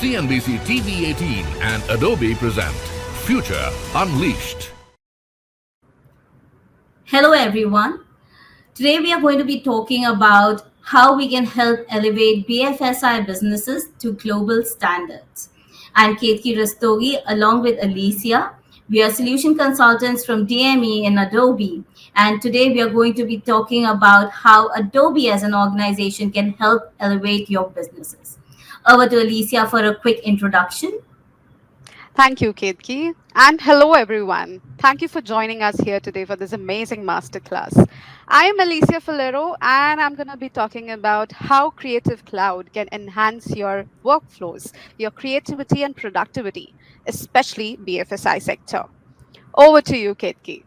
CNBC TV18 and Adobe present Future Unleashed. Hello everyone. Today we are going to be talking about how we can help elevate BFSI businesses to global standards. I'm Ketki Rastogi along with Alicia. We are solution consultants from DME and Adobe. And today we are going to be talking about how Adobe as an organization can help elevate your businesses. Over to Alicia for a quick introduction. Thank you, Ketki. And hello, everyone. Thank you for joining us here today for this amazing masterclass. I am Alicia Falero, and I'm going to be talking about how Creative Cloud can enhance your workflows, your creativity and productivity, especially BFSI sector. Over to you, Ketki.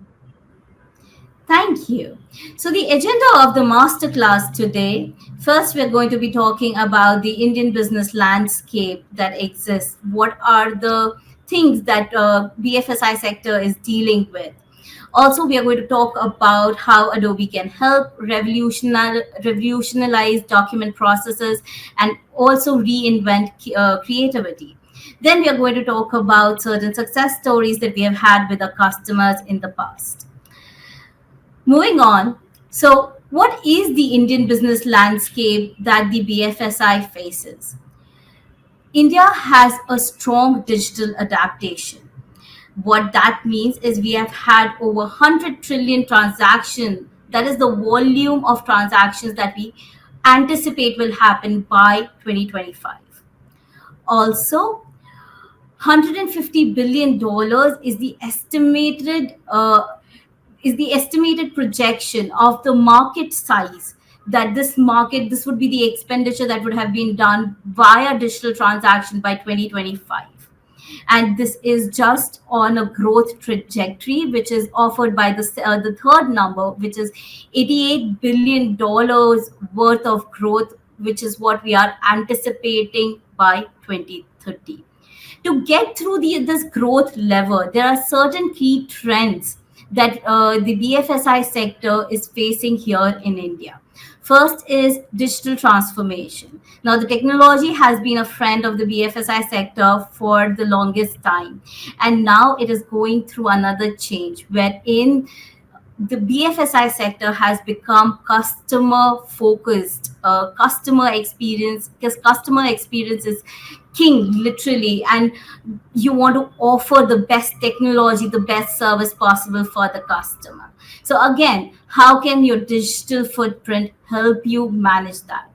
Thank you. So the agenda of the masterclass today, first we're going to be talking about the Indian business landscape that exists. What are the things that BFSI sector is dealing with? Also, we are going to talk about how Adobe can help revolutionize document processes and also reinvent creativity. Then we are going to talk about certain success stories that we have had with our customers in the past. Moving on, so what is the Indian business landscape that the BFSI faces? India has a strong digital adaptation. What that means is we have had over 100 trillion transactions. That is the volume of transactions that we anticipate will happen by 2025. Also, $150 billion is the estimated projection of the market size that this would be the expenditure that would have been done via digital transaction by 2025. And this is just on a growth trajectory, which is offered by the third number, which is $88 billion worth of growth, which is what we are anticipating by 2030. To get through this growth level, there are certain key trends that the BFSI sector is facing here in India. First is digital transformation. Now, the technology has been a friend of the BFSI sector for the longest time, and now it is going through another change wherein the BFSI sector has become customer focused, customer experience, because customer experience is king, literally, and you want to offer the best technology, the best service possible for the customer. So again, how can your digital footprint help you manage that?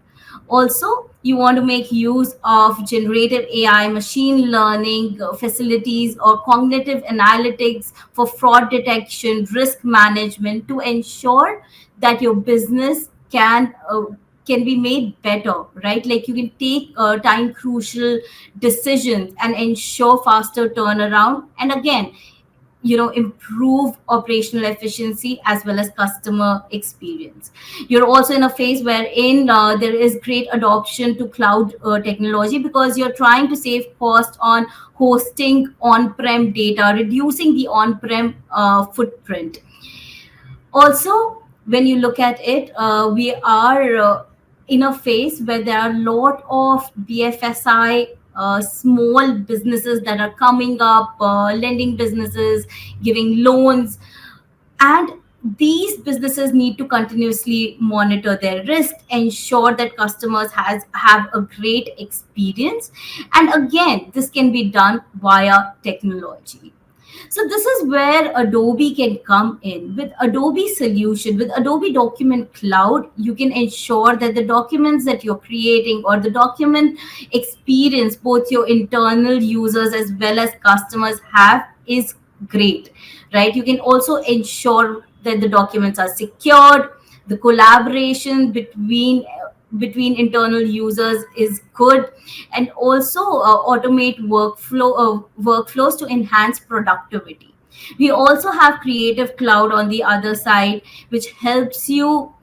Also, you want to make use of generative AI, machine learning facilities, or cognitive analytics for fraud detection, risk management to ensure that your business can be made better, right? Like you can take time crucial decisions and ensure faster turnaround. And again, improve operational efficiency as well as customer experience. You're also in a phase wherein there is great adoption to cloud technology because you're trying to save cost on hosting on-prem data, reducing the on-prem footprint. Also, when you look at it, we are in a phase where there are a lot of BFSI small businesses that are coming up, lending businesses, giving loans. And these businesses need to continuously monitor their risk, ensure that customers have a great experience. And again, this can be done via technology. So this is where Adobe can come in. With Adobe solution, with Adobe Document Cloud, you can ensure that the documents that you're creating or the document experience, both your internal users as well as customers have, is great, right? You can also ensure that the documents are secured, the collaboration between internal users is good, and also automate workflows to enhance productivity. We also have Creative Cloud on the other side, which helps you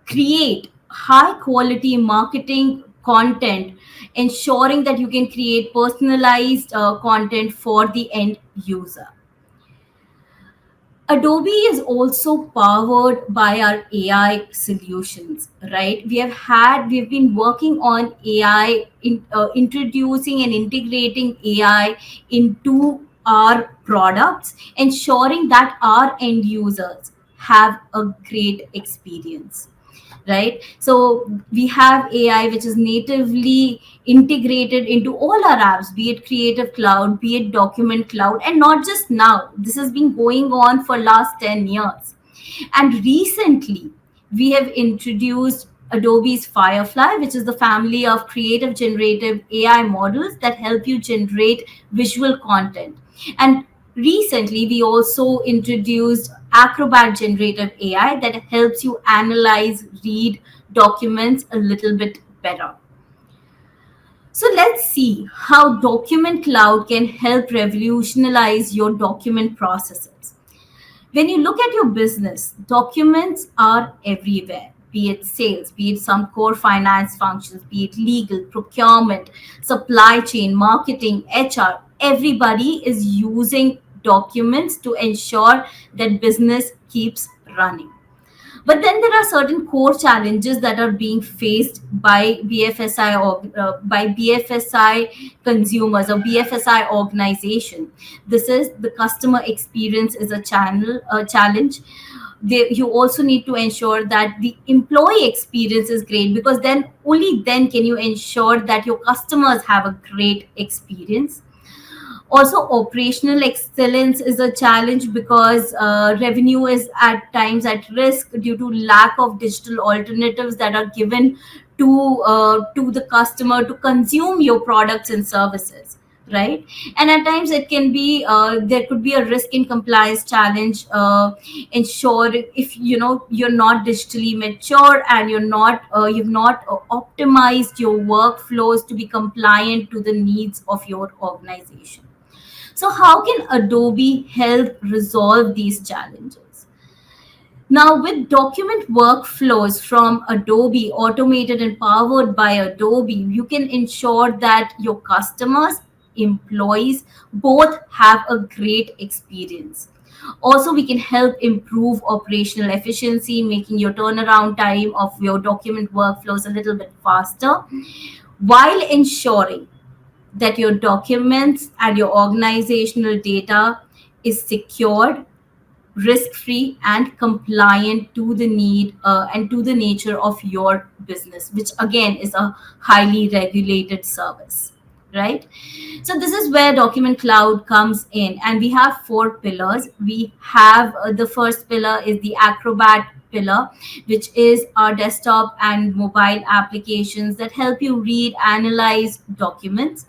create high quality marketing content, ensuring that you can create personalized content for the end user. Adobe is also powered by our AI solutions, right? We've been working on AI, introducing and integrating AI into our products, ensuring that our end users have a great experience, right? So we have AI which is natively integrated into all our apps, be it Creative Cloud, be it Document Cloud, and not just now. This has been going on for last 10 years. And recently, we have introduced Adobe's Firefly, which is the family of creative generative AI models that help you generate visual content. And recently, we also introduced Acrobat Generative AI that helps you analyze, read documents a little bit better. So let's see how Document Cloud can help revolutionize your document processes. When you look at your business, documents are everywhere, be it sales, be it some core finance functions, be it legal, procurement, supply chain, marketing, HR. Everybody is using documents to ensure that business keeps running. But then there are certain core challenges that are being faced by BFSI consumers or BFSI organization. This is the customer experience is a challenge. You also need to ensure that the employee experience is great, because then only then can you ensure that your customers have a great experience. Also, operational excellence is a challenge because revenue is at times at risk due to lack of digital alternatives that are given to the customer to consume your products and services, right? And at times it can be there could be a risk in compliance challenge. Ensure if you're not digitally mature and you've not optimized your workflows to be compliant to the needs of your organization. So, how can Adobe help resolve these challenges? Now, with document workflows from Adobe, automated and powered by Adobe, you can ensure that your customers, employees, both have a great experience. Also, we can help improve operational efficiency, making your turnaround time of your document workflows a little bit faster, while ensuring that your documents and your organizational data is secured, risk free, and compliant to the need and to the nature of your business, which again is a highly regulated service, right? So this is where Document Cloud comes in, and we have four pillars. We have the first pillar is the Acrobat pillar, which is our desktop and mobile applications that help you read, analyze documents.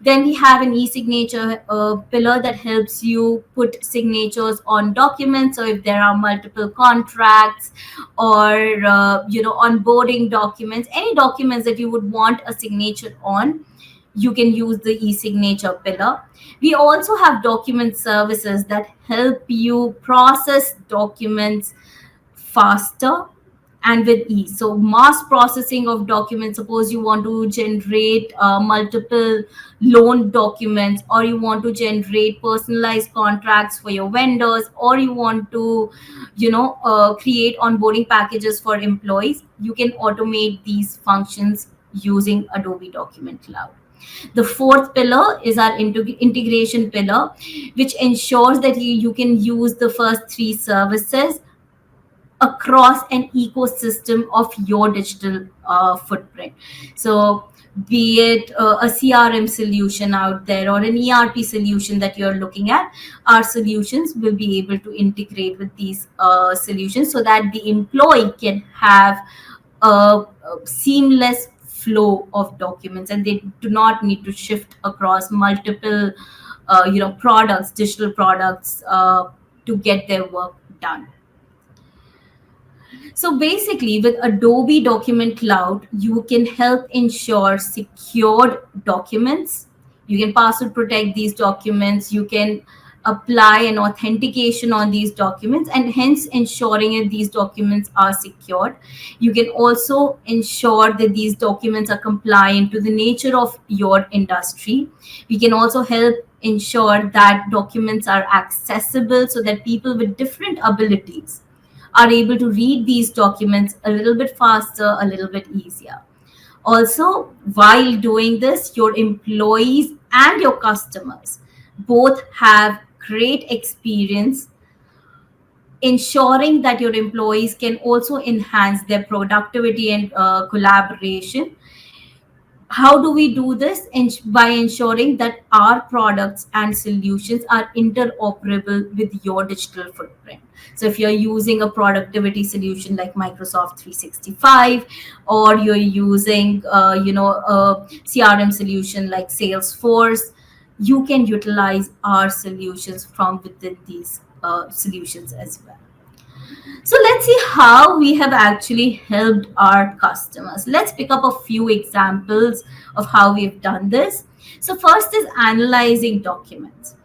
Then we have an e-signature pillar that helps you put signatures on documents. So if there are multiple contracts or onboarding documents, any documents that you would want a signature on, you can use the e-signature pillar. We also have document services that help you process documents faster and with ease. So mass processing of documents, suppose you want to generate multiple loan documents, or you want to generate personalized contracts for your vendors, or you want to create onboarding packages for employees, you can automate these functions using Adobe Document Cloud. The fourth pillar is our integration pillar, which ensures that you can use the first three services across an ecosystem of your digital footprint. So be it a CRM solution out there or an ERP solution that you're looking at, our solutions will be able to integrate with these solutions so that the employee can have a seamless flow of documents, and they do not need to shift across multiple products, digital products, to get their work done. So basically, with Adobe Document Cloud, you can help ensure secured documents. You can password protect these documents. You can apply an authentication on these documents, and hence ensuring that these documents are secured. You can also ensure that these documents are compliant to the nature of your industry. We can also help ensure that documents are accessible so that people with different abilities are able to read these documents a little bit faster, a little bit easier. Also, while doing this, your employees and your customers both have great experience, ensuring that your employees can also enhance their productivity and collaboration. How do we do this? By ensuring that our products and solutions are interoperable with your digital footprint. So if you're using a productivity solution like Microsoft 365, or you're using a CRM solution like Salesforce, you can utilize our solutions from within these solutions as well. So let's see how we have actually helped our customers. Let's pick up a few examples of how we've done this. So first is analyzing documents.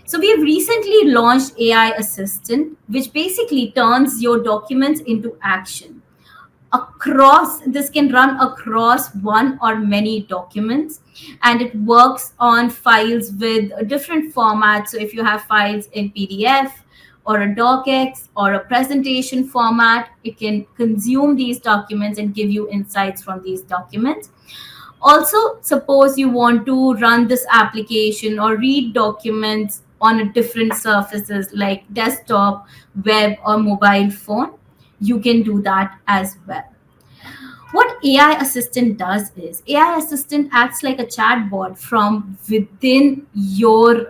So we have recently launched AI Assistant, which basically turns your documents into action. This can run across one or many documents, and it works on files with different formats. So if you have files in PDF or a docx or a presentation format, it can consume these documents and give you insights from these documents. Also, suppose you want to run this application or read documents on a different surfaces like desktop, web, or mobile phone, you can do that as well. What AI Assistant does is AI Assistant acts like a chatbot from within your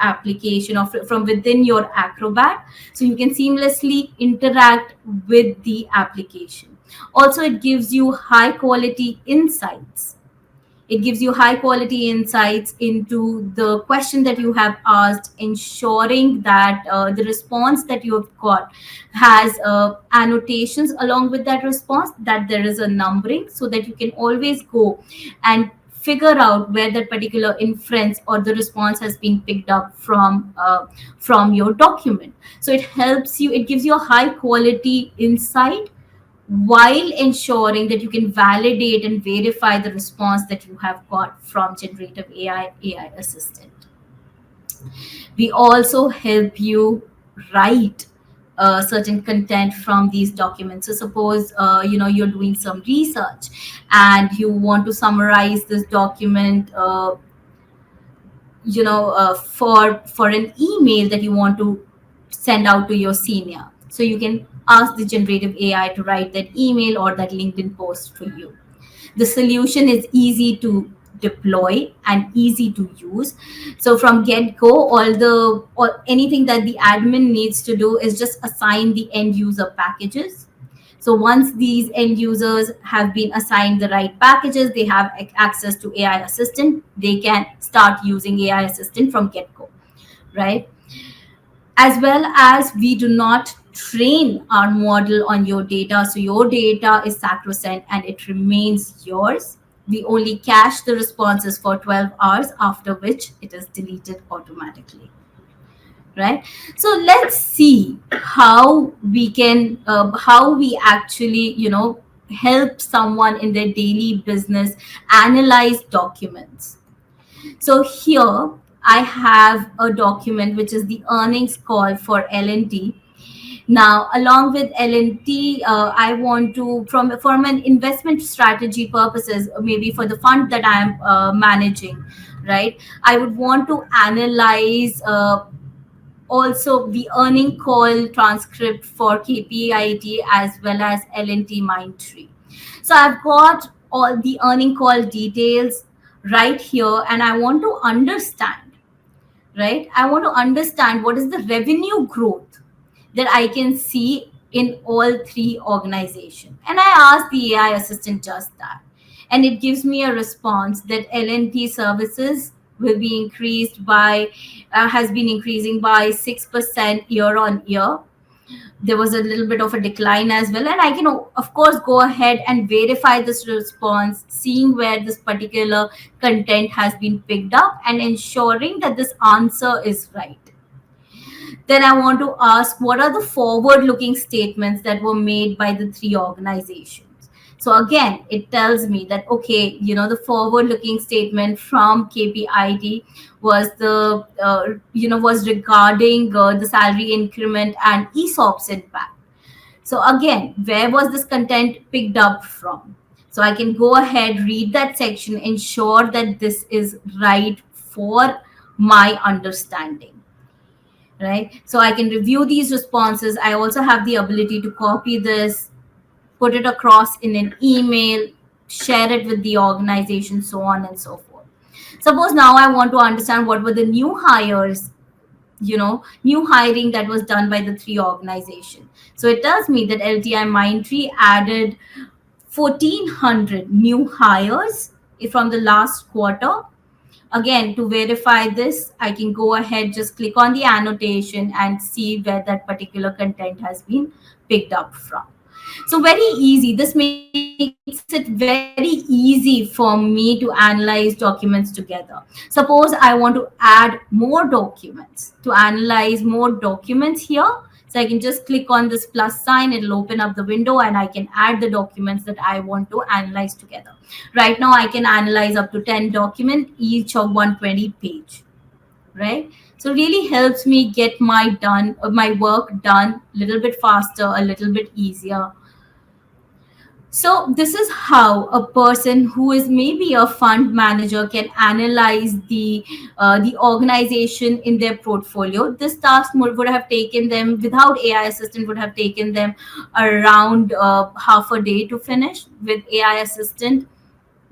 application, or from within your Acrobat, so you can seamlessly interact with the application. Also, it gives you high quality insights. It gives you high quality insights into the question that you have asked, ensuring that the response that you have got has annotations along with that response, that there is a numbering, so that you can always go and figure out where that particular inference or the response has been picked up from your document. So it helps you, it gives you a high quality insight while ensuring that you can validate and verify the response that you have got from generative AI Assistant. We also help you write certain content from these documents. So suppose you're doing some research and you want to summarize this document for an email that you want to send out to your senior. So you can ask the generative AI to write that email or that LinkedIn post for you. The solution is easy to deploy and easy to use. So from get-go, or anything that the admin needs to do is just assign the end user packages. So once these end users have been assigned the right packages, they have access to AI Assistant, they can start using AI Assistant from get-go, right? As well as we do not train our model on your data. So your data is sacrosanct and it remains yours. We only cache the responses for 12 hours, after which it is deleted automatically. Right? So let's see how we actually, help someone in their daily business analyze documents. So here I have a document which is the earnings call for L&T. Now, along with L&T, I want to, from an investment strategy purposes, maybe for the fund that I'm managing, right? I would want to analyze also the earning call transcript for KPIT as well as L&T Mindtree. So I've got all the earning call details right here, and I want to understand, right? I want to understand what is the revenue growth that I can see in all three organizations. And I asked the AI Assistant just that. And it gives me a response that L&T services will be increased by, has been increasing by 6% year on year. There was a little bit of a decline as well. And I can, of course, go ahead and verify this response, seeing where this particular content has been picked up and ensuring that this answer is right. Then I want to ask, what are the forward-looking statements that were made by the three organizations? So again, it tells me that, okay, the forward looking statement from KPIT was was regarding the salary increment and ESOPs impact. So again, where was this content picked up from? So I can go ahead, read that section, ensure that this is right for my understanding, right? So I can review these responses. I also have the ability to copy this, put it across in an email, share it with the organization, so on and so forth. Suppose now I want to understand what were the new hires, new hiring that was done by the three organizations. So it tells me that LTI Mindtree added 1,400 new hires from the last quarter. Again, to verify this, I can go ahead, just click on the annotation and see where that particular content has been picked up from. So very easy. This makes it very easy for me to analyze documents together. Suppose I want to add more documents. To analyze more documents here, so I can just click on this plus sign, it'll open up the window and I can add the documents that I want to analyze together. Right now I can analyze up to 10 documents, each of 120 page, right? So really helps me get my work done a little bit faster, a little bit easier. So this is how a person who is maybe a fund manager can analyze the organization in their portfolio. This task would have taken them, without AI assistant, would have taken them around half a day to finish. With AI assistant,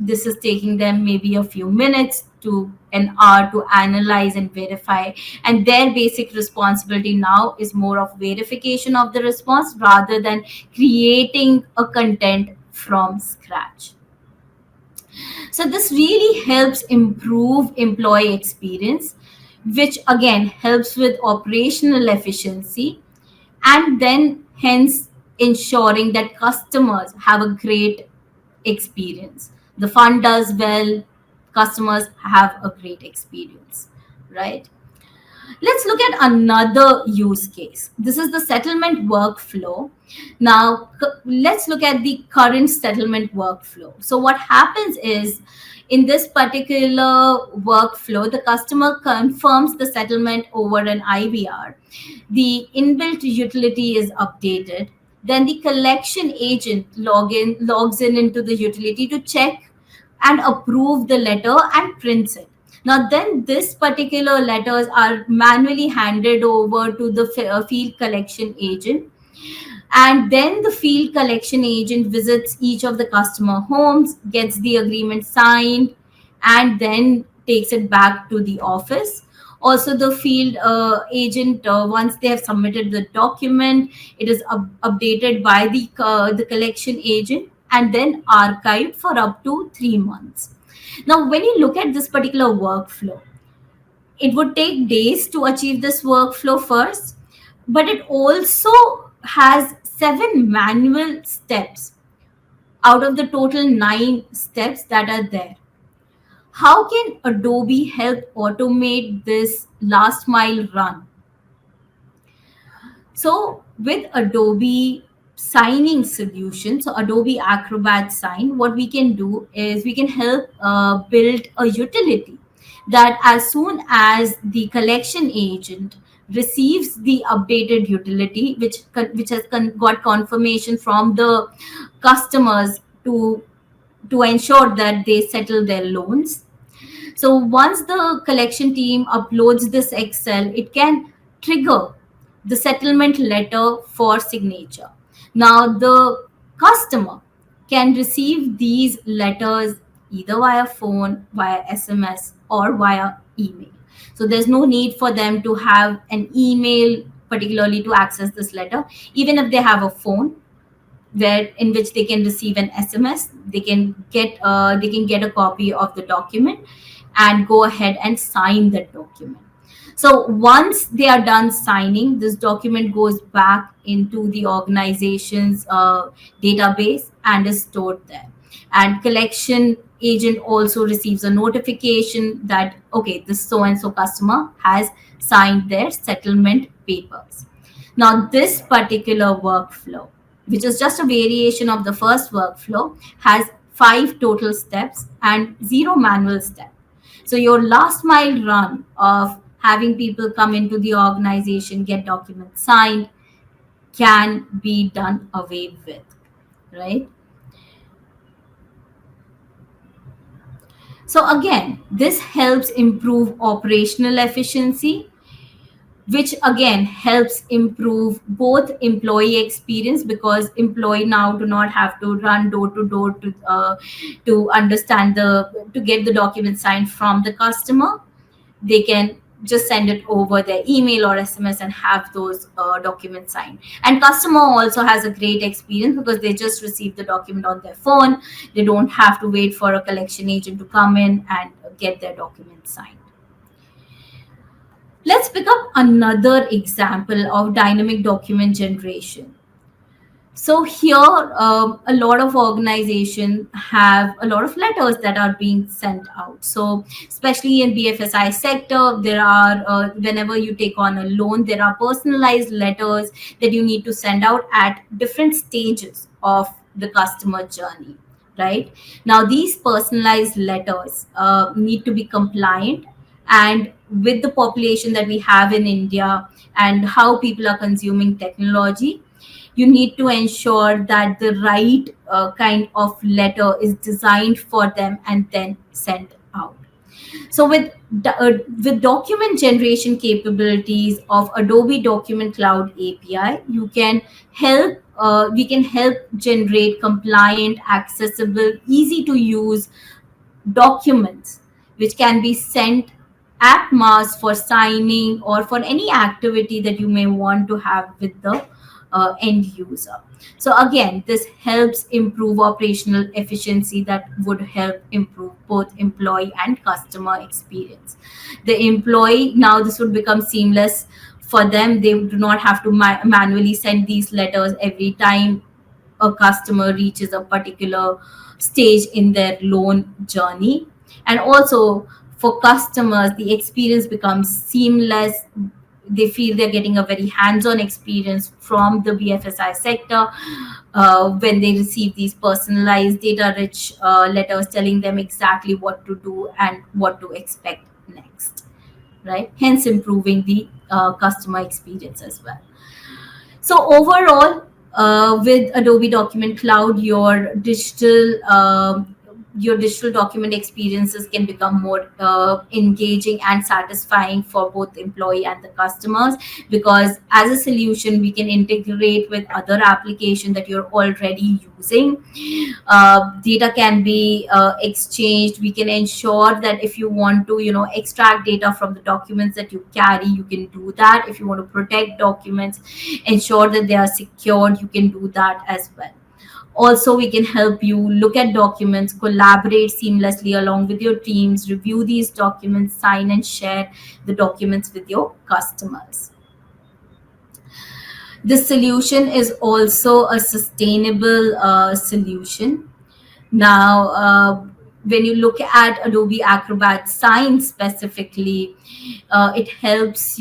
this is taking them maybe a few minutes to an hour to analyze and verify. And their basic responsibility now is more of verification of the response rather than creating a content from scratch. So this really helps improve employee experience, which again helps with operational efficiency, and then hence ensuring that customers have a great experience. The fund does well, customers have a great experience, right? Let's look at another use case. This is the settlement workflow. Now, let's look at the current settlement workflow. So, what happens is, in this particular workflow, the customer confirms the settlement over an IVR. The inbuilt utility is updated. Then the collection agent logs in into the utility to check and approve the letter and prints it. Now, then this particular letters are manually handed over to the field collection agent, and then the field collection agent visits each of the customer homes, gets the agreement signed, and then takes it back to the office. Also, the field agent, once they have submitted the document, it is updated by the collection agent and then archived for up to 3 months. Now, when you look at this particular workflow, it would take days to achieve this workflow first, but it also has 7 manual steps out of the total 9 steps that are there. How can Adobe help automate this last mile run? So with Adobe signing solution, so Adobe Acrobat Sign, what we can do is we can help build a utility that as soon as the collection agent receives the updated utility, which has got confirmation from the customers to ensure that they settle their loans. So once the collection team uploads this Excel, it can trigger the settlement letter for signature. Now the customer can receive these letters either via phone, via SMS, or via email. So there's no need for them to have an email particularly to access this letter. Even if they have a phone, where in which they can receive an SMS, they can get a copy of the document and go ahead and sign that document. So once they are done signing, this document goes back into the organization's database and is stored there. And collection agent also receives a notification that, okay, this so and so customer has signed their settlement papers. Now this particular workflow, which is just a variation of the first workflow, has 5 total steps and 0 manual step. So your last mile run of having people come into the organization, get documents signed, can be done away with, right? So again, this helps improve operational efficiency, which again helps improve both employee experience, because employee now do not have to run door to door to understand to get the document signed from the customer. They can just send it over their email or SMS and have those documents signed. And customer also has a great experience because they just receive the document on their phone. They don't have to wait for a collection agent to come in and get their documents signed. Let's pick up another example of dynamic document generation. So here, a lot of organizations have a lot of letters that are being sent out. So especially in BFSI sector, there are whenever you take on a loan, there are personalized letters that you need to send out at different stages of the customer journey. Right now, these personalized letters need to be compliant, and with the population that we have in India and how people are consuming technology, you need to ensure that the right kind of letter is designed for them and then sent out. So with document generation capabilities of Adobe Document Cloud API, you can help we can help generate compliant, accessible, easy to use documents which can be sent at mass for signing or for any activity that you may want to have with the end user. So again, this helps improve operational efficiency, that would help improve both employee and customer experience. The employee, now this would become seamless for them. They do not have to manually send these letters every time a customer reaches a particular stage in their loan journey. And also for customers, the experience becomes seamless. They feel they're getting a very hands-on experience from the BFSI sector when they receive these personalized, data-rich letters telling them exactly what to do and what to expect next, right? Hence improving the customer experience as well. So overall, with Adobe Document Cloud, your digital document experiences can become more engaging and satisfying for both the employee and the customers, because as a solution we can integrate with other applications that you're already using. Data can be exchanged. We can ensure that if you want to extract data from the documents that you carry, you can do that. If you want to protect documents, ensure that they are secured, you can do that as well. Also, we can help you look at documents, collaborate seamlessly along with your teams, review these documents, sign and share the documents with your customers. This solution is also a sustainable solution. Now, when you look at Adobe Acrobat Sign specifically, it helps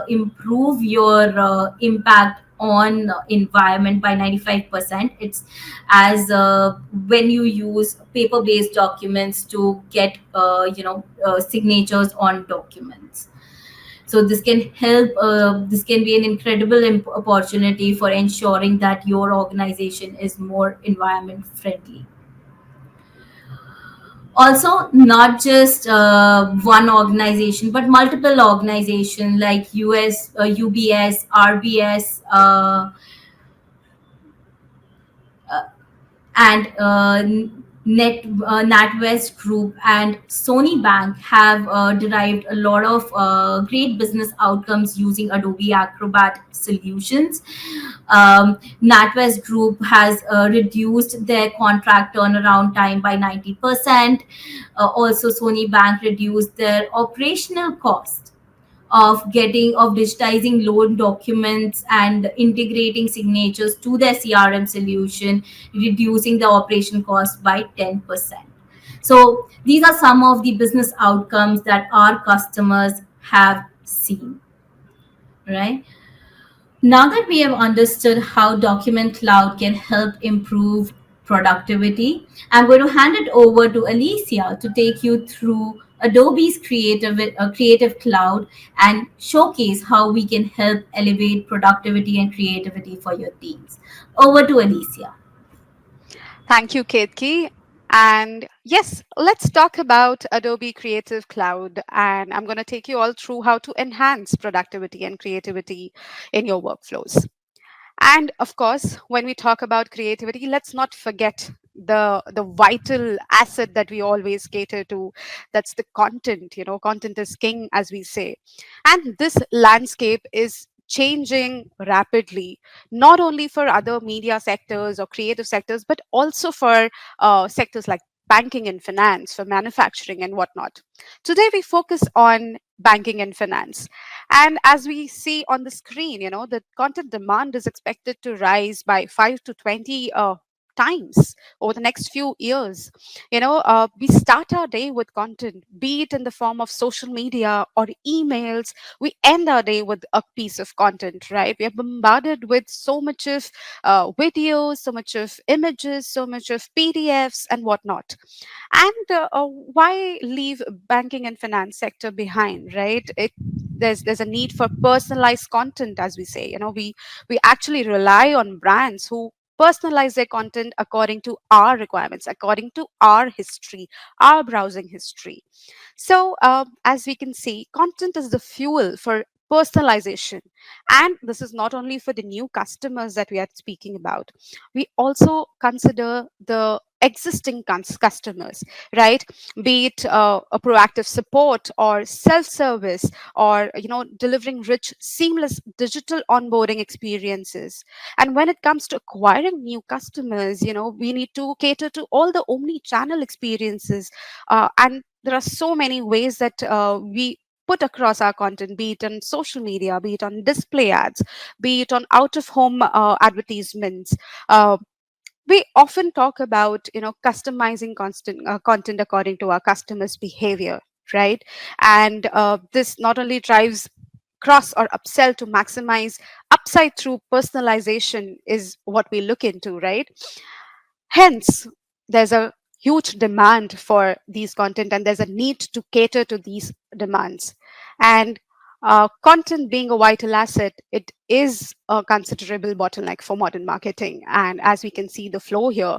improve your impact on environment by 95%. It's as when you use paper-based documents to get signatures on documents. So this can help. This can be an incredible opportunity for ensuring that your organization is more environment friendly. Also, not just one organization, but multiple organizations like UBS, RBS, and NatWest Group and Sony Bank have derived a lot of great business outcomes using Adobe Acrobat solutions. NatWest Group has reduced their contract turnaround time by 90%. Also, Sony Bank reduced their operational cost of digitizing loan documents and integrating signatures to their CRM solution, reducing the operation cost by 10%. So these are some of the business outcomes that our customers have seen, right? Now that we have understood how Document Cloud can help improve productivity, I'm going to hand it over to Alicia to take you through Adobe's Creative Cloud and showcase how we can help elevate productivity and creativity for your teams. Over to Alicia. Thank you, Ketki. And yes, let's talk about Adobe Creative Cloud. And I'm going to take you all through how to enhance productivity and creativity in your workflows. And of course, when we talk about creativity, let's not forget the vital asset that we always cater to. That's the content. Content is king, as we say. And this landscape is changing rapidly, not only for other media sectors or creative sectors, but also for sectors like banking and finance, for manufacturing and whatnot. Today we focus on banking and finance. And as we see on the screen, the content demand is expected to rise by 5 to 20 times over the next few years. We start our day with content, be it in the form of social media or emails. We end our day with a piece of content, right? We are bombarded with so much of videos, so much of images, so much of PDFs and whatnot. And why leave banking and finance sector behind, right? There's a need for personalized content, as we say. We actually rely on brands who personalize their content according to our requirements, according to our history, our browsing history. So, as we can see, content is the fuel for personalization. And this is not only for the new customers that we are speaking about, we also consider the existing customers, right? Be it a proactive support or self-service, or delivering rich seamless digital onboarding experiences. And when it comes to acquiring new customers, we need to cater to all the omni channel experiences. And there are so many ways that we put across our content, be it on social media, be it on display ads, be it on out of home advertisements. We often talk about customizing constant content according to our customers behavior, right? And this not only drives cross or upsell to maximize upside through personalization is what we look into, right? Hence, there's a huge demand for these content, and there's a need to cater to these demands. And content being a vital asset, it is a considerable bottleneck for modern marketing. And as we can see the flow here,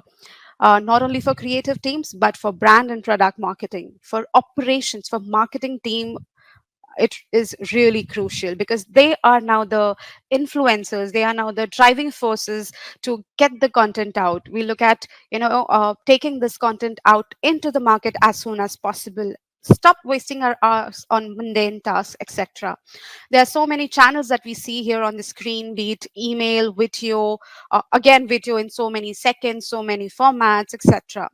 not only for creative teams, but for brand and product marketing, for operations, for marketing team, it is really crucial because they are now the influencers, they are now the driving forces to get the content out. We look at taking this content out into the market as soon as possible, stop wasting our hours on mundane tasks, etc. There are so many channels that we see here on the screen, be it email, video, again video in so many seconds, so many formats, etc.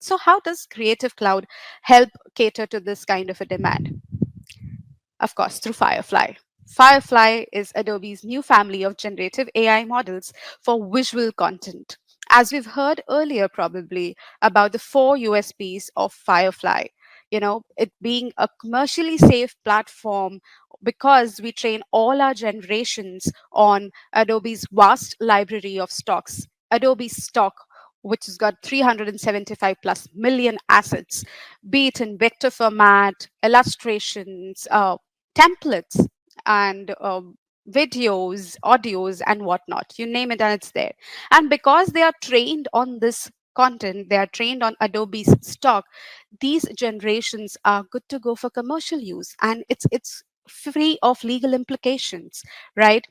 So how does Creative Cloud help cater to this kind of a demand? Of course, through Firefly. Firefly is Adobe's new family of generative AI models for visual content. As we've heard earlier, probably, about the four USPs of Firefly, it being a commercially safe platform because we train all our generations on Adobe's vast library of stocks. Adobe stock, which has got 375 plus million assets, be it in vector format, illustrations, templates, and videos, audios, and whatnot. You name it, and it's there. And because they are trained on this content, they are trained on Adobe's stock, these generations are good to go for commercial use, and it's free of legal implications, right?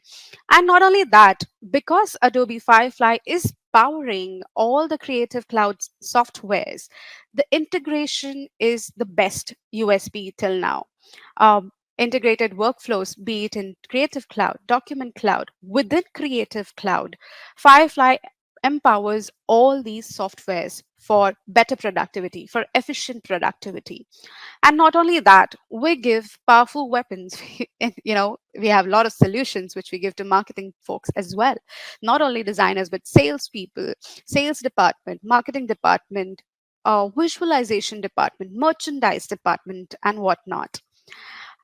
And not only that, because Adobe Firefly is powering all the Creative Cloud softwares, the integration is the best USB till now. Integrated workflows, be it in Creative Cloud, Document Cloud, within Creative Cloud, Firefly empowers all these softwares for better productivity, for efficient productivity. And not only that, we give powerful weapons. We have a lot of solutions which we give to marketing folks as well. Not only designers, but salespeople, sales department, marketing department, visualization department, merchandise department, and whatnot.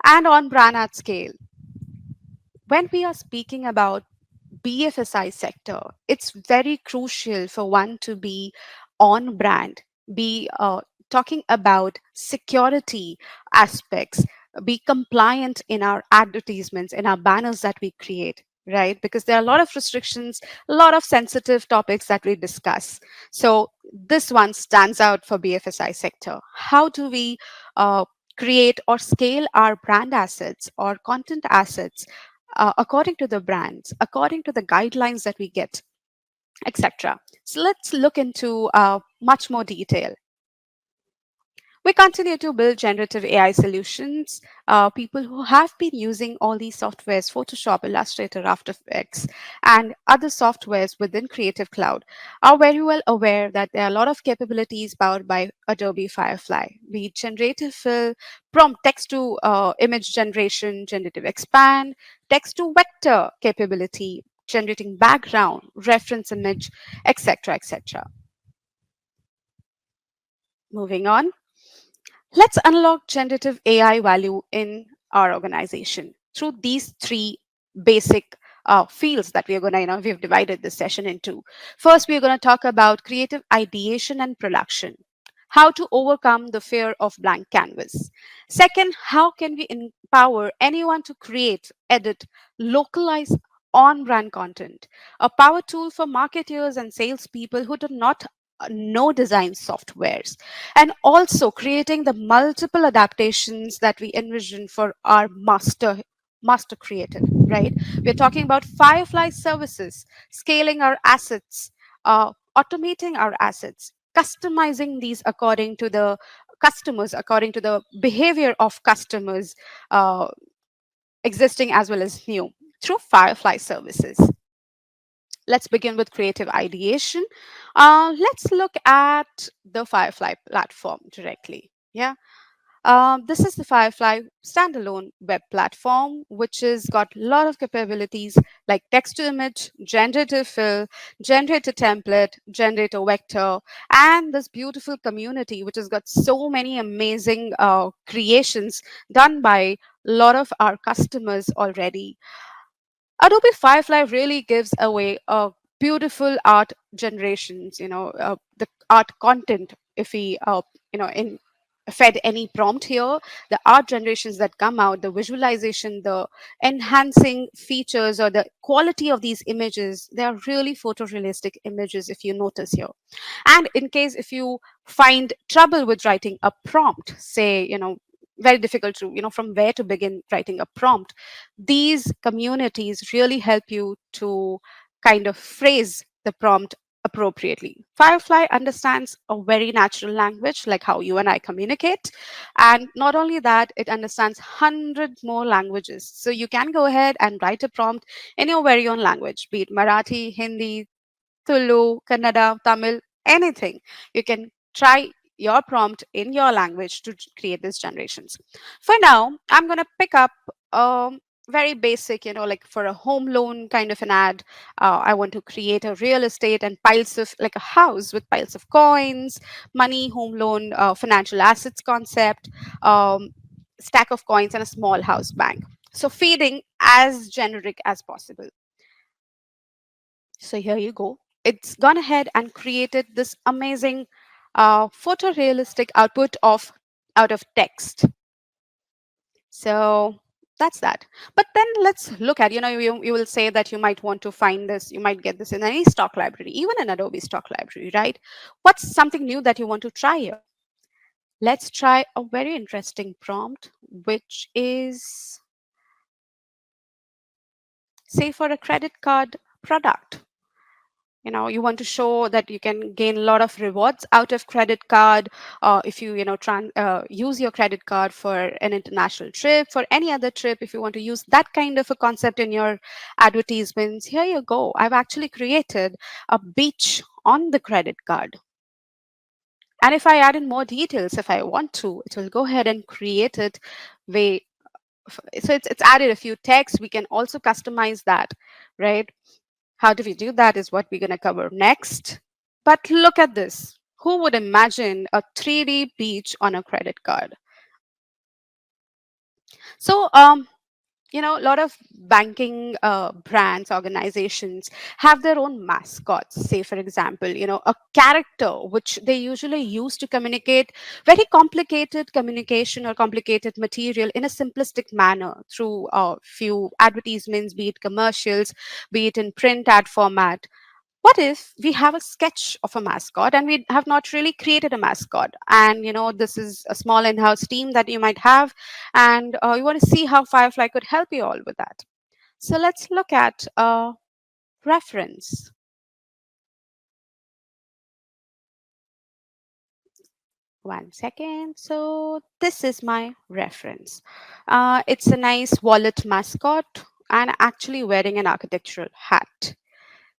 And on brand at scale, when we are speaking about BFSI sector, it's very crucial for one to be on brand, be talking about security aspects, be compliant in our advertisements, in our banners that we create, right? Because there are a lot of restrictions, a lot of sensitive topics that we discuss. So this one stands out for BFSI sector. How do we create or scale our brand assets or content assets according to the brands, according to the guidelines that we get, etc. So let's look into much more detail. We continue to build generative AI solutions. People who have been using all these softwares, Photoshop, Illustrator, After Effects, and other softwares within Creative Cloud, are very well aware that there are a lot of capabilities powered by Adobe Firefly, be it generative fill, prompt text to image generation, generative expand, text to vector capability, generating background, reference image, etc., etc. Moving on. Let's unlock generative AI value in our organization through these three basic fields that we are going to, we've divided this session into. First, we are going to talk about creative ideation and production, how to overcome the fear of blank canvas. Second, how can we empower anyone to create, edit, localize on brand content, a power tool for marketers and salespeople who do not know design softwares, and also creating the multiple adaptations that we envision for our master creative, right? We're talking about Firefly Services, scaling our assets, automating our assets, customizing these according to the customers, according to the behavior of customers, uh, existing as well as new, through Firefly Services. Let's begin with creative ideation. Let's look at the Firefly platform directly. Yeah. This is the Firefly standalone web platform, which has got a lot of capabilities like text to image, generative fill, generator template, generator vector, and this beautiful community, which has got so many amazing creations done by a lot of our customers already. Adobe Firefly really gives away beautiful art generations, the art content. If we, in fed any prompt here, the art generations that come out, the visualization, the enhancing features or the quality of these images, they are really photorealistic images if you notice here. And in case if you find trouble with writing a prompt, say, very difficult to, from where to begin writing a prompt, these communities really help you to kind of phrase the prompt appropriately. Firefly understands a very natural language, like how you and I communicate. And not only that, it understands 100 more languages. So you can go ahead and write a prompt in your very own language, be it Marathi, Hindi, Tulu, Kannada, Tamil, anything. You can try your prompt in your language to create these generations. For now, I'm going to pick up very basic, like for a home loan kind of an ad. I want to create a real estate and piles of, like a house with piles of coins, money, home loan, financial assets concept, stack of coins, and a small house bank. So feeding as generic as possible. So here you go. It's gone ahead and created this amazing photorealistic output of out of text. So that's that. But then let's look at, you will say that you might want to find this, you might get this in any stock library, even an Adobe stock library, right? What's something new that you want to try here? Let's try a very interesting prompt, which is, say, for a credit card product. You want to show that you can gain a lot of rewards out of credit card, if you use your credit card for an international trip, for any other trip. If you want to use that kind of a concept in your advertisements, here you go. I've actually created a beach on the credit card. And if I add in more details, if I want to, it will go ahead and create it way. So it's added a few texts. We can also customize that, right? How do we do that is what we're going to cover next. But look at this. Who would imagine a 3D beach on a credit card? So A lot of banking brands, organizations have their own mascots. Say, for example, a character which they usually use to communicate very complicated communication or complicated material in a simplistic manner through a few advertisements, be it commercials, be it in print ad format. What if we have a sketch of a mascot and we have not really created a mascot, and this is a small in-house team that you might have, and you want to see how Firefly could help you all with that. So let's look at a reference. One second. So this is my reference. It's a nice wallet mascot and actually wearing an architectural hat.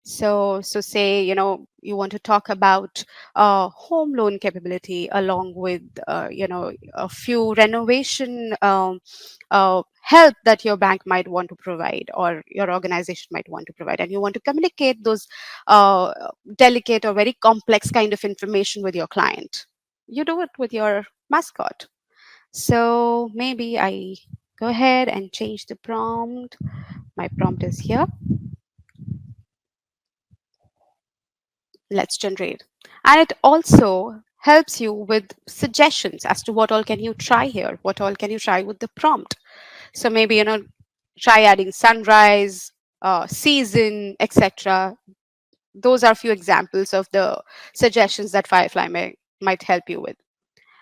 So say, you want to talk about home loan capability along with, a few renovation help that your bank might want to provide or your organization might want to provide, and you want to communicate those uh, delicate or very complex kind of information with your client. You do it with your mascot. So maybe I go ahead and change the prompt. My prompt is here. Let's generate. And it also helps you with suggestions as to what all can you try here, what all can you try with the prompt. So maybe, try adding sunrise, season, etc. Those are few examples of the suggestions that Firefly might help you with.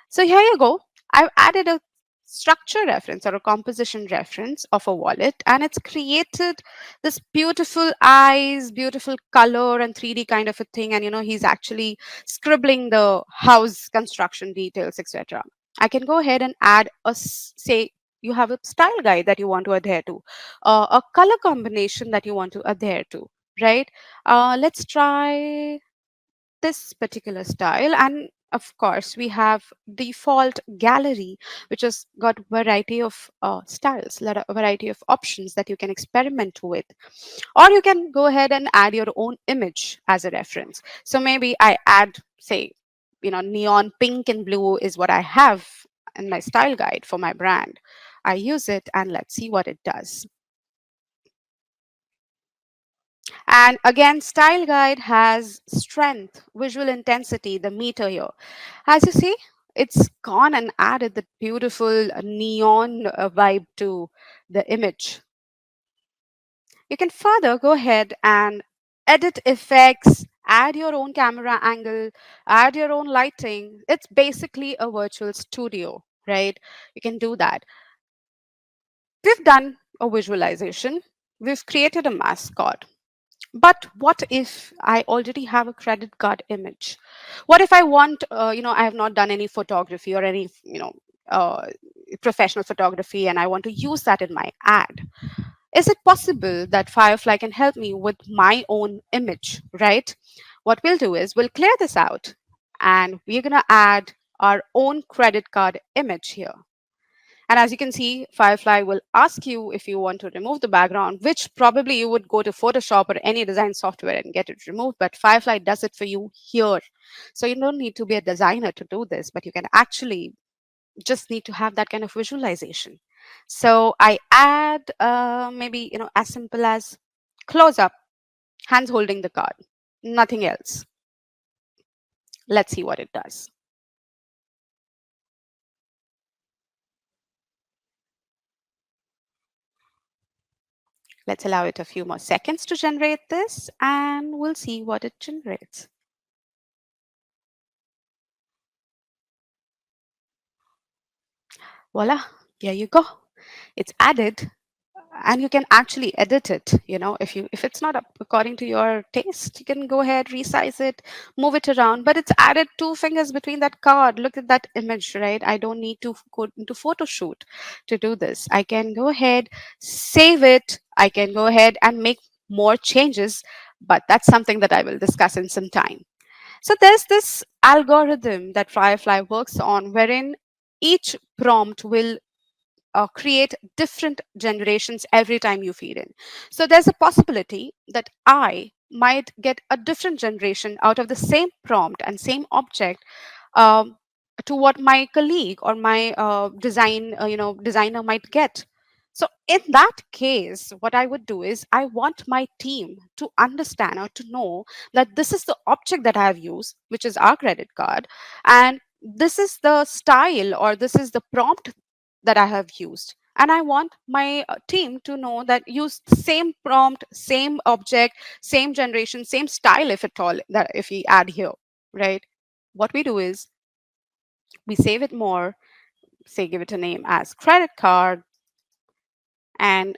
So here you go. I've added a structure reference or a composition reference of a wallet, and it's created this beautiful eyes, beautiful color and 3D kind of a thing. And he's actually scribbling the house construction details, etc. I can go ahead and add say you have a style guide that you want to adhere to, a color combination that you want to adhere to, right? Let's try this particular style, and of course we have default gallery, which has got variety of styles, a variety of options that you can experiment with, or you can go ahead and add your own image as a reference. So maybe I add, say, neon pink and blue is what I have in my style guide for my brand. I use it, and let's see what it does. And again, style guide has strength, visual intensity, the meter here. As you see, it's gone and added the beautiful neon vibe to the image. You can further go ahead and edit effects, add your own camera angle, add your own lighting. It's basically a virtual studio, right? You can do that. We've done a visualization. We've created a mascot. But what if I already have a credit card image? What if I want, I have not done any photography or any, professional photography, and I want to use that in my ad? Is it possible that Firefly can help me with my own image, right? What we'll do is we'll clear this out, and we're going to add our own credit card image here. And as you can see, Firefly will ask you if you want to remove the background, which probably you would go to Photoshop or any design software and get it removed. But Firefly does it for you here. So you don't need to be a designer to do this, but you can actually just need to have that kind of visualization. So I add maybe, as simple as close up, hands holding the card, nothing else. Let's see what it does. Let's allow it a few more seconds to generate this, and we'll see what it generates. Voila, here you go. It's added, and you can actually edit it. If it's not up according to your taste, you can go ahead, resize it, move it around. But it's added 2 fingers between that card. Look at that image, right? I don't need to go into photo shoot to do this. I can go ahead, save it. I can go ahead and make more changes, but that's something that I will discuss in some time. So there's this algorithm that Firefly works on, wherein each prompt will create different generations every time you feed in. So there's a possibility that I might get a different generation out of the same prompt and same object, um, to what my colleague or my designer might get. So in that case, what I would do is I want my team to understand or to know that this is the object that I have used, which is our credit card, and this is the style or this is the prompt that I have used. And I want my team to know that use the same prompt, same object, same generation, same style, if at all, that if we add here, right? What we do is we save it more, say give it a name as credit card, and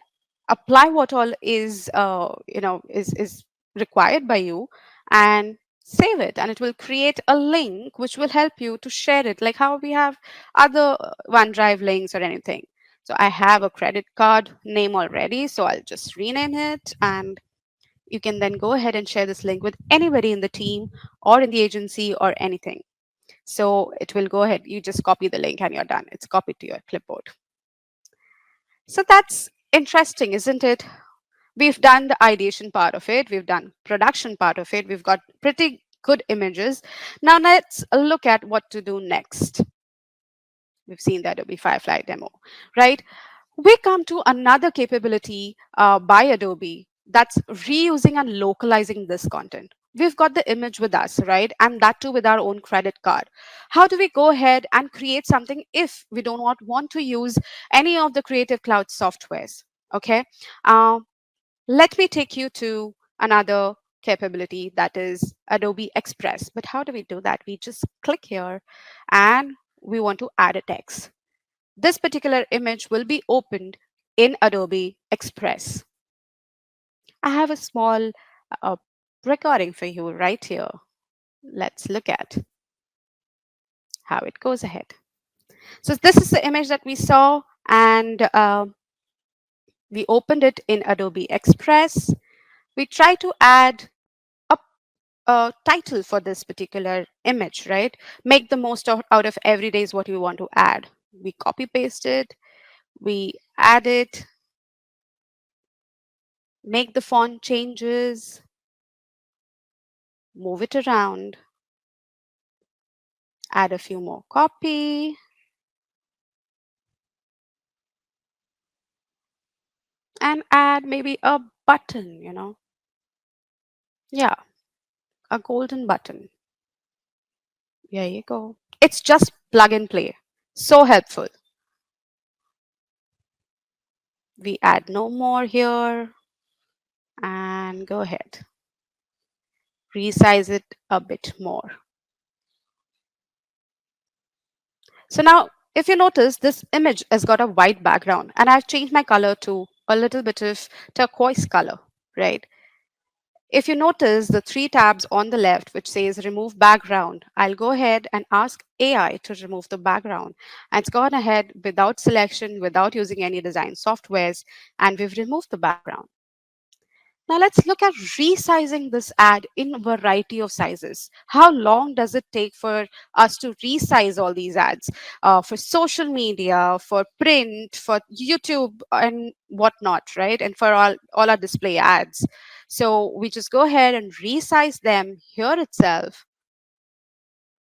apply what all is is required by you, and save it, and it will create a link which will help you to share it, like how we have other OneDrive links or anything. So I have a credit card name already, so I'll just rename it, and you can then go ahead and share this link with anybody in the team or in the agency or anything. So it will go ahead, you just copy the link and you're done, it's copied to your clipboard. So that's interesting, isn't it? We've done the ideation part of it, we've done production part of it, we've got pretty good images. Now let's look at what to do next. We've seen the Adobe Firefly demo, right? We come to another capability by Adobe, that's reusing and localizing this content. We've got the image with us, right? And that too with our own credit card. How do we go ahead and create something if we do not want to use any of the Creative Cloud softwares? Okay. Um, Let me take you to another capability, that is Adobe Express. But how do we do that? We just click here and we want to add a text. This particular image will be opened in Adobe Express. I have a small uh, recording for you right here. Let's look at how it goes ahead. So this is the image that we saw, and we opened it in Adobe Express. We try to add a title for this particular image, right? Make the most out of every day is what we want to add. We copy paste it, we add it, make the font changes, move it around, add a few more copy, and add maybe a button, Yeah, a golden button. There you go. It's just plug and play. So helpful. We add no more here and go ahead. Resize it a bit more. So now, if you notice, this image has got a white background, and I've changed my color to a little bit of turquoise color, right? If you notice the three tabs on the left, which says remove background, I'll go ahead and ask AI to remove the background. And it's gone ahead without selection, without using any design softwares, and we've removed the background. Now let's look at resizing this ad in a variety of sizes. How long does it take for us to resize all these ads for social media, for print, for YouTube and whatnot, right? And for all our display ads. So we just go ahead and resize them here itself.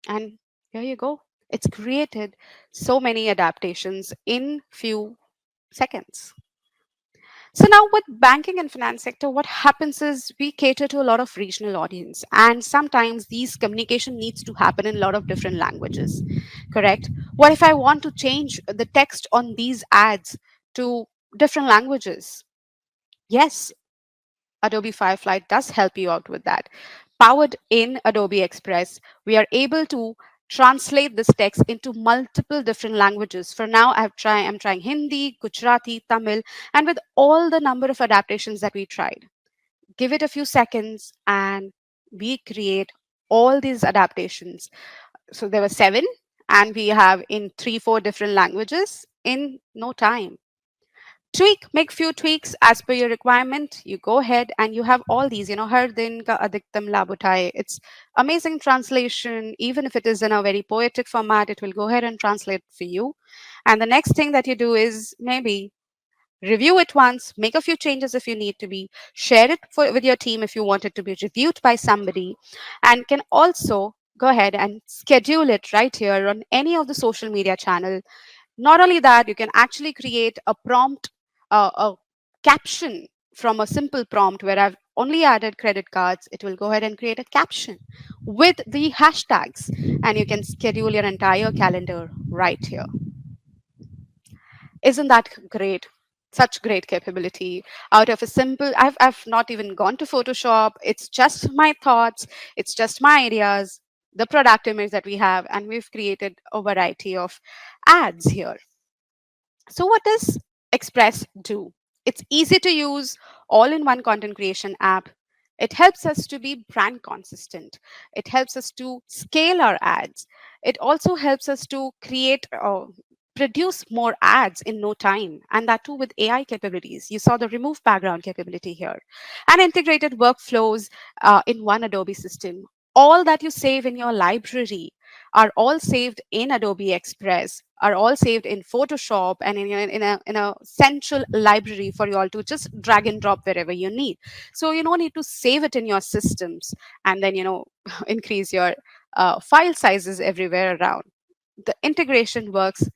And here you go. It's created so many adaptations in few seconds. So now with banking and finance sector, what happens is we cater to a lot of regional audience, and sometimes these communication needs to happen in a lot of different languages, correct? What if I want to change the text on these ads to different languages? Yes, Adobe Firefly does help you out with that. Powered in Adobe Express, we are able to translate this text into multiple different languages. For now, I'm trying Hindi, Gujarati, Tamil, and with all the number of adaptations that we tried. Give it a few seconds and we create all these adaptations. So there were 7, and we have in 3, 4 different languages in no time. Make few tweaks as per your requirement. You go ahead and you have all these, Har din ka adhiktam labh uthaye. It's amazing translation. Even if it is in a very poetic format, it will go ahead and translate for you. And the next thing that you do is maybe review it once, make a few changes if you need to be, share it with your team if you want it to be reviewed by somebody, and can also go ahead and schedule it right here on any of the social media channel. Not only that, you can actually create a prompt a caption from a simple prompt where I've only added credit cards, it will go ahead and create a caption with the hashtags, and you can schedule your entire calendar right here. Isn't that great? Such great capability out of a simple, I've not even gone to Photoshop. It's just my thoughts, it's just my ideas, the product image that we have, and we've created a variety of ads here. So, what does Express do? It's easy to use, all in one content creation app. It helps us to be brand consistent. It helps us to scale our ads. It also helps us to produce more ads in no time, and that too with AI capabilities. You saw the remove background capability here, and integrated workflows in one Adobe system. All that you save in your library are all saved in Adobe Express, are all saved in Photoshop, and in a central library for you all to just drag and drop wherever you need. So you don't need to save it in your systems and then increase your file sizes everywhere around. The integration works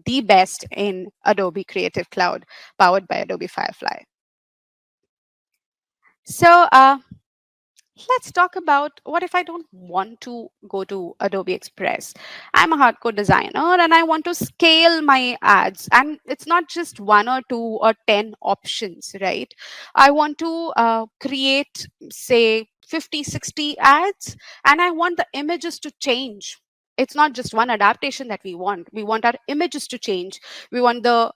the best in Adobe Creative Cloud, powered by Adobe Firefly. So let's talk about, what if I don't want to go to Adobe Express? I'm a hardcore designer and I want to scale my ads. And it's not just one or two or 10 options, right? I want to create, say, 50, 60 ads, and I want the images to change. It's not just one adaptation that we want. We want our images to change. We want the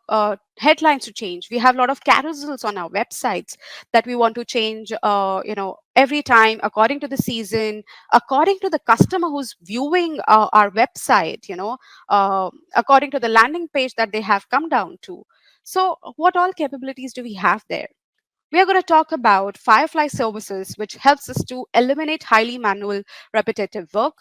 headlines to change. We have a lot of carousels on our websites that we want to change, every time, according to the season, according to the customer who's viewing our website, according to the landing page that they have come down to. So what all capabilities do we have there? We are going to talk about Firefly Services, which helps us to eliminate highly manual, repetitive work,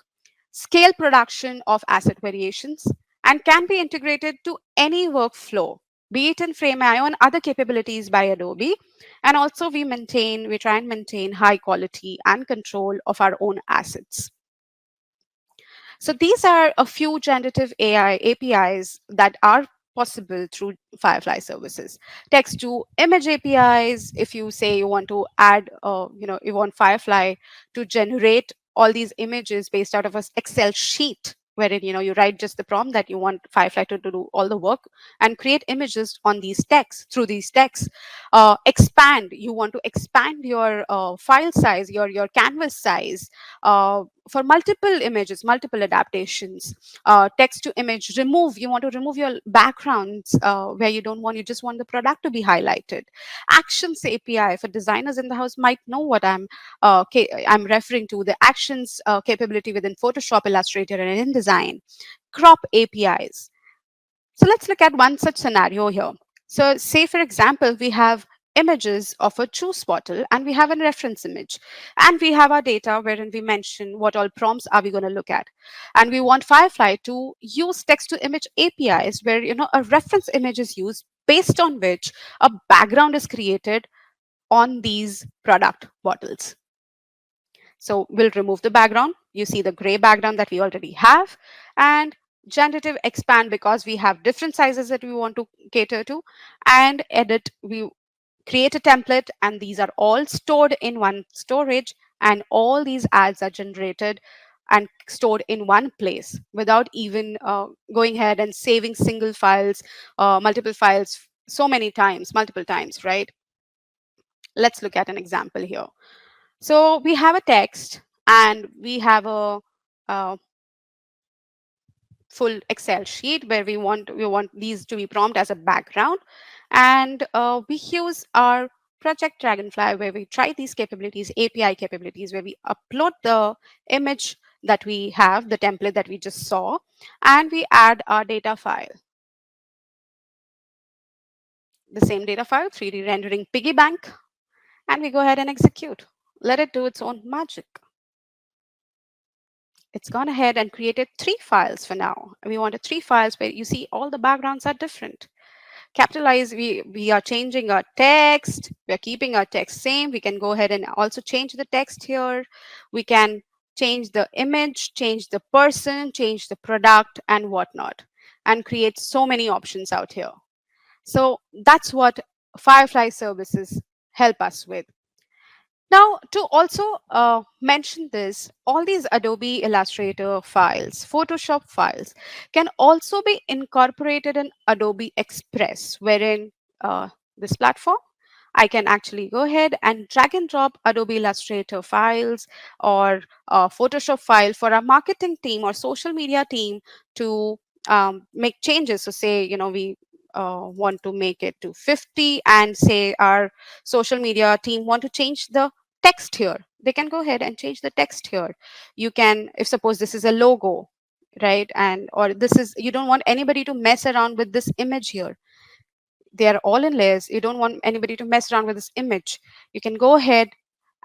scale production of asset variations, and can be integrated to any workflow, be it in FrameIO and other capabilities by Adobe. And also we try and maintain high quality and control of our own assets. So these are a few generative AI APIs that are possible through Firefly services. Text to image APIs. If you say you want to add, you want Firefly to generate all these images based out of an Excel sheet, wherein you write just the prompt that you want Firefly to do all the work and create images on these texts through these texts. Expand. You want to expand your file size, your canvas size. For multiple images, multiple adaptations. Text to image remove, you want to remove your backgrounds where you just want the product to be highlighted. Actions API, for designers in the house might know what I'm referring to, the actions capability within Photoshop, Illustrator, and InDesign. Crop APIs. So let's look at one such scenario here. So say, for example, we have images of a juice bottle and we have a reference image, and we have our data wherein we mention what all prompts are we going to look at, and we want Firefly to use text to image APIs where a reference image is used based on which a background is created on these product bottles. So we'll remove the background. You see the gray background that we already have, and generative expand, because we have different sizes that we want to cater to, and edit, we create a template, and these are all stored in one storage, and all these ads are generated and stored in one place without even going ahead and saving single files, multiple files so many times, multiple times, right? Let's look at an example here. So we have a text and we have a full Excel sheet where we want these to be prompt as a background, and we use our Project Dragonfly where we try these capabilities, API capabilities, where we upload the image that we have, the template that we just saw, and we add our data file. The same data file, 3D rendering piggy bank, and we go ahead and execute. Let it do its own magic. It's gone ahead and created 3 files for now. We wanted 3 files where you see all the backgrounds are different. Capitalize, we are changing our text. We're keeping our text same. We can go ahead and also change the text here. We can change the image, change the person, change the product, and whatnot, and create so many options out here. So that's what Firefly Services help us with. Now, to also mention this, all these Adobe Illustrator files, Photoshop files, can also be incorporated in Adobe Express, wherein this platform, I can actually go ahead and drag and drop Adobe Illustrator files or Photoshop file for our marketing team or social media team to make changes. So say, we want to make it to 50, and say our social media team want to change the text here, they can go ahead and change the text here. You can, if suppose this is a logo, right, and or this is, you don't want anybody to mess around with this image here, they are all in layers, you don't want anybody to mess around with this image, you can go ahead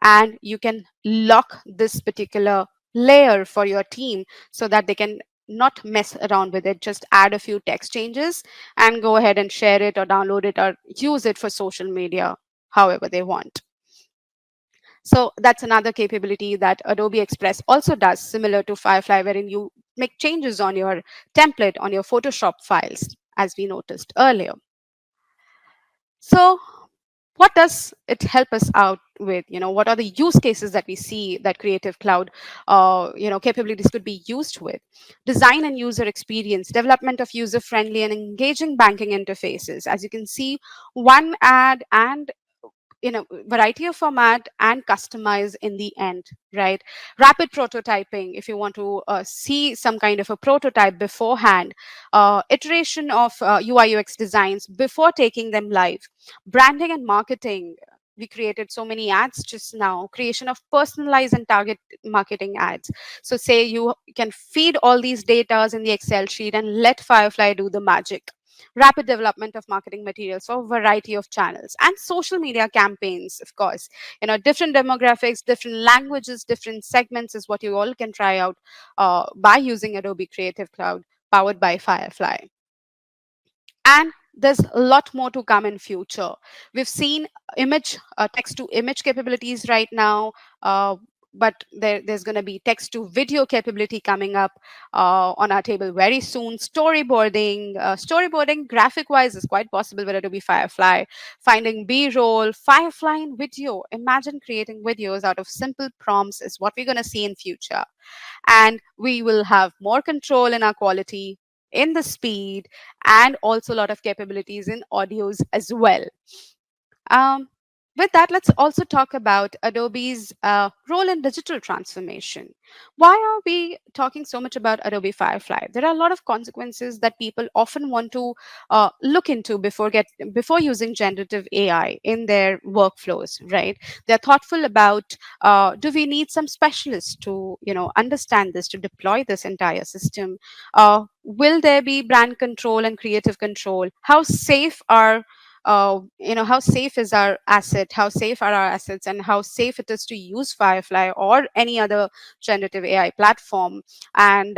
and you can lock this particular layer for your team so that they can not mess around with it. Just add a few text changes and go ahead and share it or download it or use it for social media however they want. So that's another capability that Adobe Express also does, similar to Firefly, wherein you make changes on your template, on your Photoshop files, as we noticed earlier. So what does it help us out with? What are the use cases that we see that Creative Cloud capabilities could be used with? Design and user experience, development of user friendly and engaging banking interfaces. As you can see, one ad and in a variety of format and customize in the end, right? Rapid prototyping, if you want to see some kind of a prototype beforehand, iteration of UI UX designs before taking them live. Branding and marketing, we created so many ads just now. Creation of personalized and target marketing ads. So say you can feed all these datas in the Excel sheet and let Firefly do the magic. Rapid development of marketing materials for a variety of channels, and social media campaigns, of course. Different demographics, different languages, different segments is what you all can try out by using Adobe Creative Cloud powered by Firefly. And there's a lot more to come in future. We've seen image text to image capabilities right now, but there's going to be text to video capability coming up on our table very soon. Storyboarding graphic wise is quite possible with Adobe Firefly. Finding b-roll, Firefly in video, imagine creating videos out of simple prompts is what we're going to see in future. And we will have more control in our quality, in the speed, and also a lot of capabilities in audios as well. Um, with that, let's also talk about Adobe's role in digital transformation. Why are we talking so much about Adobe Firefly? There are a lot of consequences that people often want to look into before using generative AI in their workflows, right? They're thoughtful about, do we need some specialists to understand this, to deploy this entire system? Will there be brand control and creative control? How safe is our asset, how safe are our assets, and how safe it is to use Firefly or any other generative AI platform? And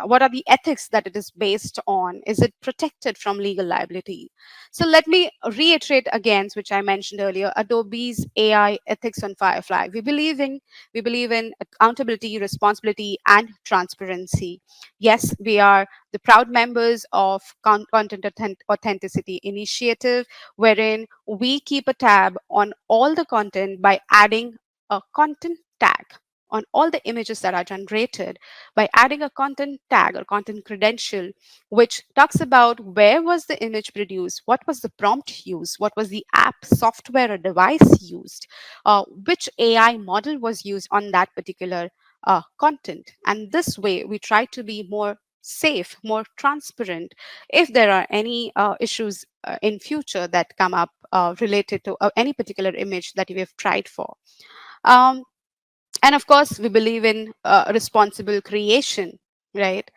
what are the ethics that it is based on? Is it protected from legal liability? So let me reiterate again, which I mentioned earlier, Adobe's AI ethics on Firefly. We believe in accountability, responsibility, and transparency. Yes, we are the proud members of Content Authenticity Initiative, wherein we keep a tab on all the content by adding a content tag on all the images that are generated, by adding a content tag or content credential, which talks about where was the image produced, what was the prompt used, what was the app, software, or device used, which AI model was used on that particular content. And this way, we try to be more safe, more transparent if there are any issues in future that come up related to any particular image that we have tried for. Um, and of course, we believe in responsible creation, right?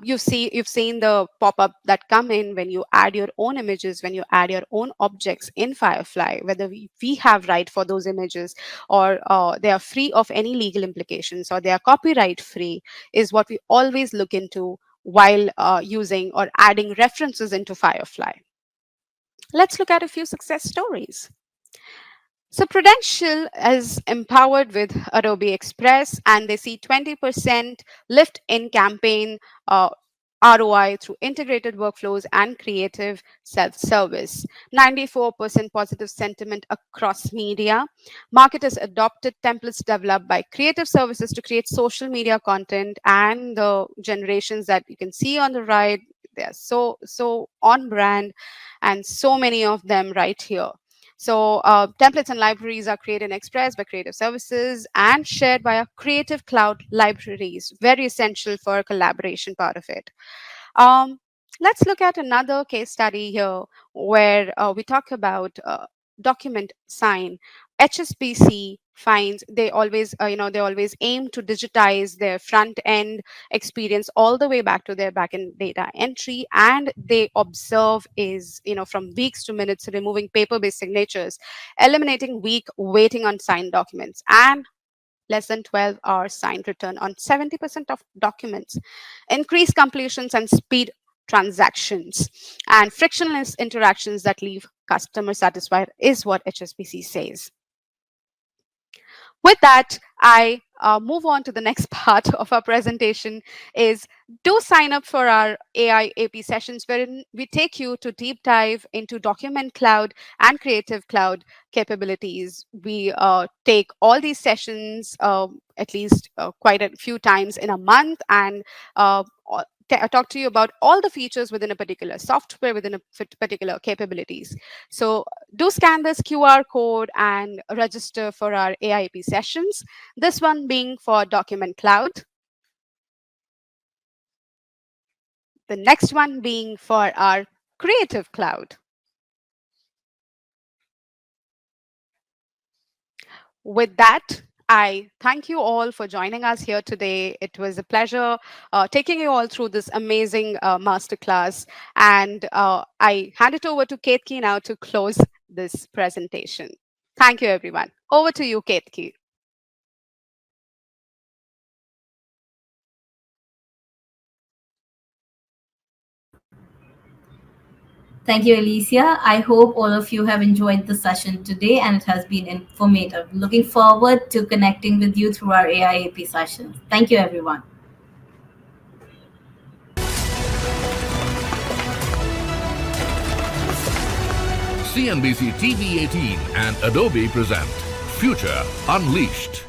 You've seen the pop-up that come in when you add your own images, when you add your own objects in Firefly, whether we have right for those images, or they are free of any legal implications, or they are copyright free, is what we always look into while using or adding references into Firefly. Let's look at a few success stories. So Prudential is empowered with Adobe Express, and they see 20% lift in campaign ROI through integrated workflows and creative self-service. 94% positive sentiment across media. Marketers adopted templates developed by creative services to create social media content, and the generations that you can see on the right, they are so on brand, and so many of them right here. So templates and libraries are created in Express by creative services and shared by our creative cloud libraries, very essential for collaboration part of it. um, let's look at another case study here where we talk about document sign. HSBC finds they always aim to digitize their front end experience all the way back to their back end data entry, and they observe is from weeks to minutes, removing paper based signatures, eliminating week waiting on signed documents, and less than 12 hours signed return on 70% of documents, increase completions and speed transactions, and frictionless interactions that leave customers satisfied is what HSBC says. With that, I move on to the next part of our presentation is do sign up for our AIAP sessions, wherein we take you to deep dive into document cloud and creative cloud capabilities. We take all these sessions at least quite a few times in a month, and talk to you about all the features within a particular software, within a particular capabilities. So do scan this QR code and register for our AIP sessions. This one being for Document Cloud. The next one being for our Creative Cloud. With that, I thank you all for joining us here today. It was a pleasure taking you all through this amazing masterclass. And I hand it over to Ketki now to close this presentation. Thank you, everyone. Over to you, Ketki. Thank you, Alicia. I hope all of you have enjoyed the session today and it has been informative. Looking forward to connecting with you through our AIAP sessions. Thank you, everyone. CNBC TV 18 and Adobe present Future Unleashed.